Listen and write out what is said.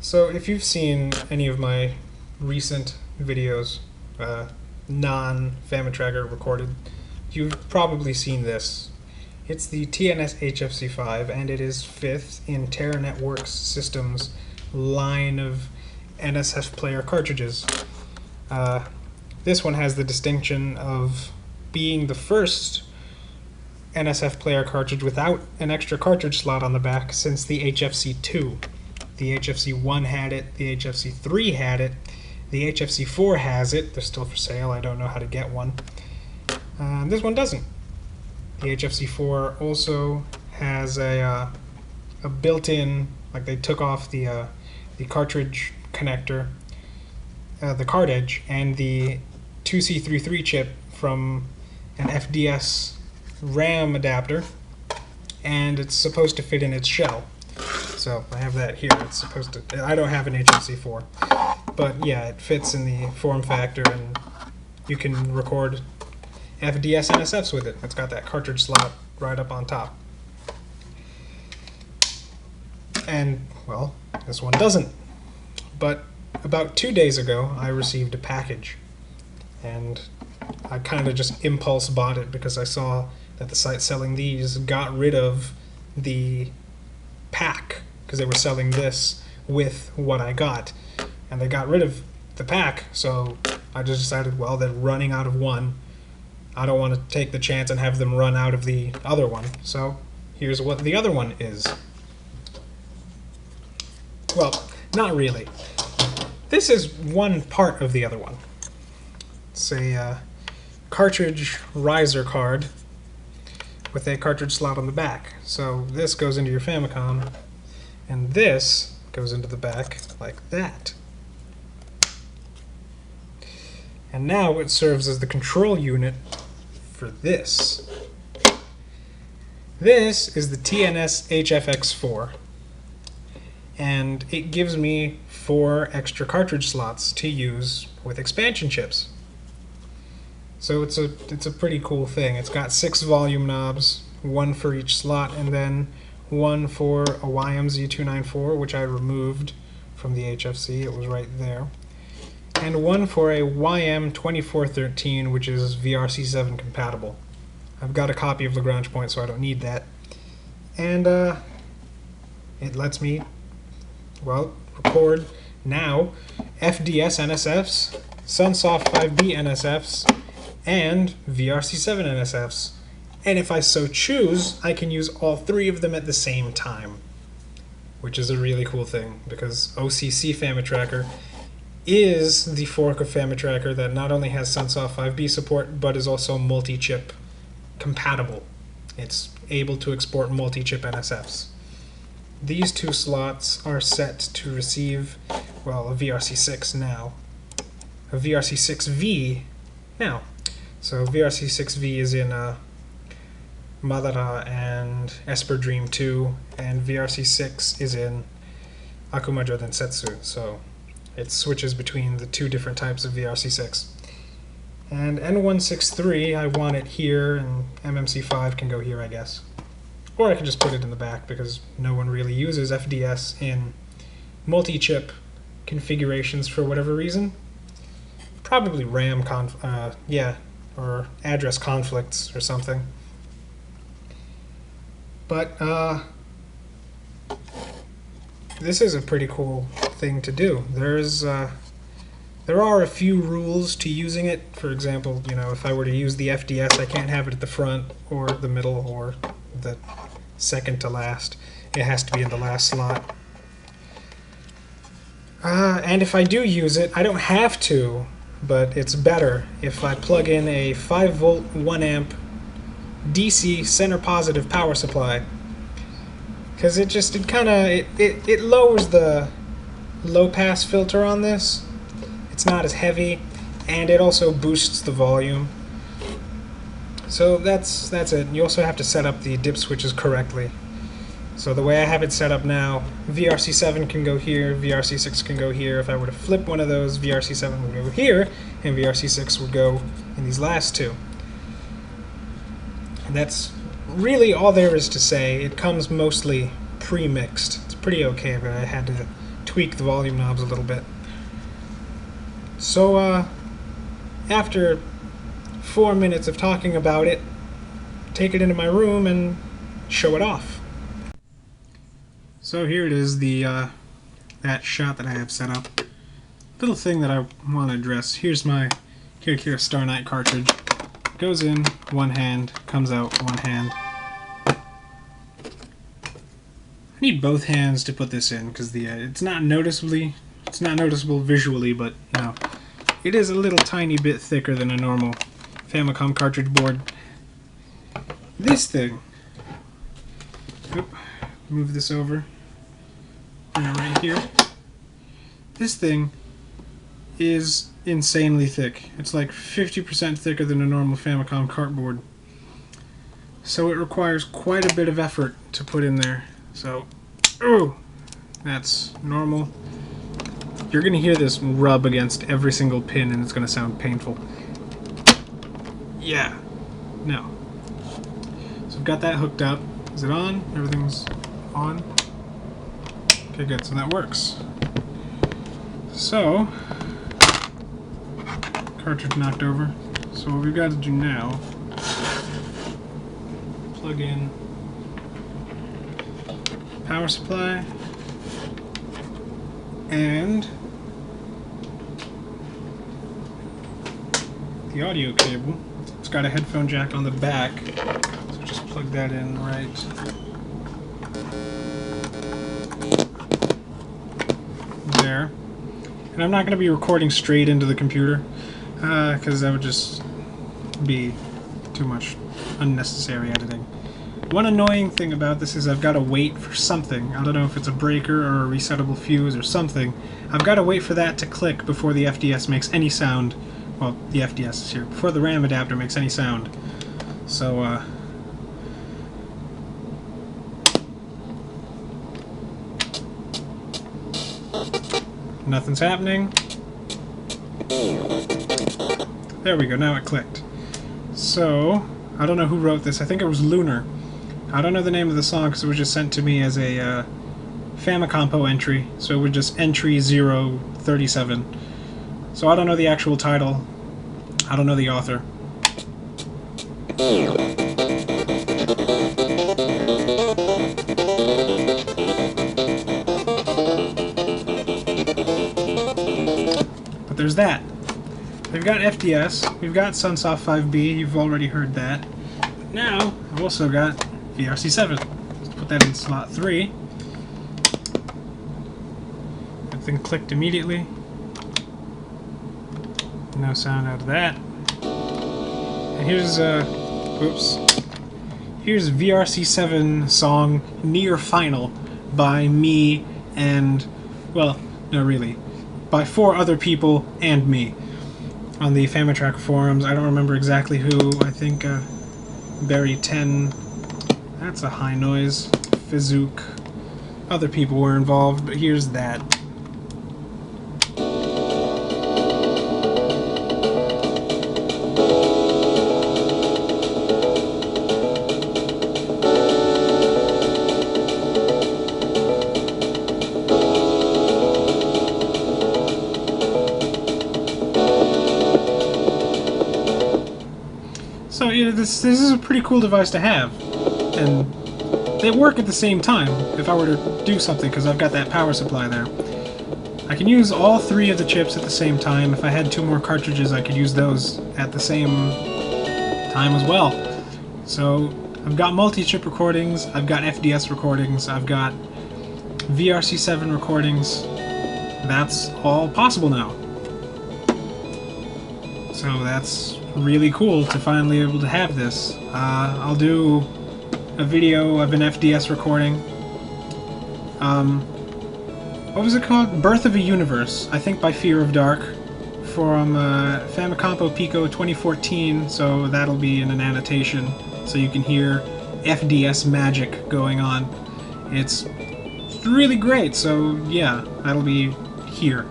So if you've seen any of my recent videos, non-FamiTracker recorded, you've probably seen this. It's the TNS-HFC5, and it is fifth in Terra Networks Systems line of NSF player cartridges. This one has the distinction of being the first NSF player cartridge without an extra cartridge slot on the back since the HFC2. The HFC1 had it, the HFC3 had it, the HFC4 has it. They're still for sale. I don't know how to get one. This one doesn't. The HFC4 also has a built-in, like they took off the cartridge connector, the card edge, and the 2C33 chip from an FDS RAM adapter, and it's supposed to fit in its shell. So I have that here. It's supposed to. I don't have an HFC4, but yeah, it fits in the form factor, and you can record FDS NSFs with it. It's got that cartridge slot right up on top. And, well, this one doesn't. But about 2 days ago, I received a package, and I kind of just impulse bought it because I saw that the site selling these got rid of the pack, because they were selling this with what I got, and they got rid of the pack. So I just decided, well, they're running out of one. I don't want to take the chance and have them run out of the other one. So here's what the other one is. Well, not really. This is one part of the other one. It's a cartridge riser card with a cartridge slot on the back. So this goes into your Famicom, and this goes into the back like that. And now it serves as the control unit for this. This is the TNS-HFX4, and it gives me 4 extra cartridge slots to use with expansion chips. So it's a pretty cool thing. It's got 6 volume knobs, 1 for each slot, and then 1 for a YMZ294, which I removed from the HFC. It was right there. And 1 for a YM2413, which is VRC7 compatible. I've got a copy of Lagrange point, so I don't need that. And it lets me, well, record now FDS NSFs, Sunsoft 5B NSFs, and VRC7 NSFs. And if I so choose, I can use all 3 of them at the same time, which is a really cool thing, because OCC FamiTracker is the fork of FamiTracker that not only has Sunsoft 5B support, but is also multi-chip compatible. It's able to export multi-chip NSFs. These 2 slots are set to receive, well, a VRC6 now, a VRC6V now. So VRC6V is in Madara and Esper Dream 2, and VRC6 is in Akumajo Densetsu. So it switches between the 2 different types of VRC6. And N163, I want it here, and MMC5 can go here, I guess. Or I can just put it in the back, because no one really uses FDS in multi-chip configurations for whatever reason. Probably RAM or address conflicts or something. But this is a pretty cool thing to do. There are a few rules to using it. For example, you know, if I were to use the FDS, I can't have it at the front or the middle or the second to last. It has to be in the last slot. And if I do use it, I don't have to, but it's better if I plug in a 5 volt 1 amp DC center positive power supply, because it lowers the low pass filter on this. It's not as heavy, and it also boosts the volume. So that's it. You also have to set up the dip switches correctly. So the way I have it set up now, VRC7 can go here, VRC6 can go here. If I were to flip one of those, VRC7 would go here, and VRC6 would go in these last 2. And that's really all there is to say. It comes mostly pre-mixed. It's pretty okay, but I had to tweak the volume knobs a little bit. So, after 4 minutes of talking about it, take it into my room and show it off. So here it is, that shot that I have set up. Little thing that I want to address. Here's my Here Star Night cartridge. Goes in one hand, comes out one hand. I need both hands to put this in because it's not noticeable visually, but you know, it is a little tiny bit thicker than a normal Famicom cartridge board. This thing, move this over, bring it right here. This thing is insanely thick. It's like 50% thicker than a normal Famicom cart board. So it requires quite a bit of effort to put in there. So, that's normal. You're going to hear this rub against every single pin and it's going to sound painful. Yeah. No. So I've got that hooked up. Is it on? Everything's on? Okay, good. So that works. So, cartridge knocked over. So what we've got to do now, plug in power supply and the audio cable. It's got a headphone jack on the back, so just plug that in right there. And I'm not going to be recording straight into the computer because that would just be too much unnecessary editing. One annoying thing about this is I've got to wait for something. I don't know if it's a breaker or a resettable fuse or something. I've got to wait for that to click before the FDS makes any sound. Well, the FDS is here. Before the RAM adapter makes any sound. So, nothing's happening. There we go, now it clicked. So, I don't know who wrote this. I think it was Lunar. I don't know the name of the song because it was just sent to me as a Famicompo entry. So it was just entry 037. So I don't know the actual title. I don't know the author. But there's that. We've got FDS, we've got Sunsoft 5B, you've already heard that. But now, I've also got VRC7. Let's put that in slot 3. That thing clicked immediately. No sound out of that. And here's, here's VRC7 song Near Final by me and, well, no really, by 4 other people and me. On the Famitrack forums, I don't remember exactly who. I think Barry 10, that's a high noise, Fizook, other people were involved, but here's that. So you know, this is a pretty cool device to have, and they work at the same time if I were to do something because I've got that power supply there. I can use all 3 of the chips at the same time. If I had 2 more cartridges I could use those at the same time as well. So I've got multi-chip recordings, I've got FDS recordings, I've got VRC7 recordings. That's all possible now. So that's really cool to finally be able to have this. I'll do a video of an FDS recording. What was it called? Birth of a Universe, I think by Fear of Dark, from Famicompo Pico 2014, so that'll be in an annotation, so you can hear FDS magic going on. It's really great, so yeah, that'll be here.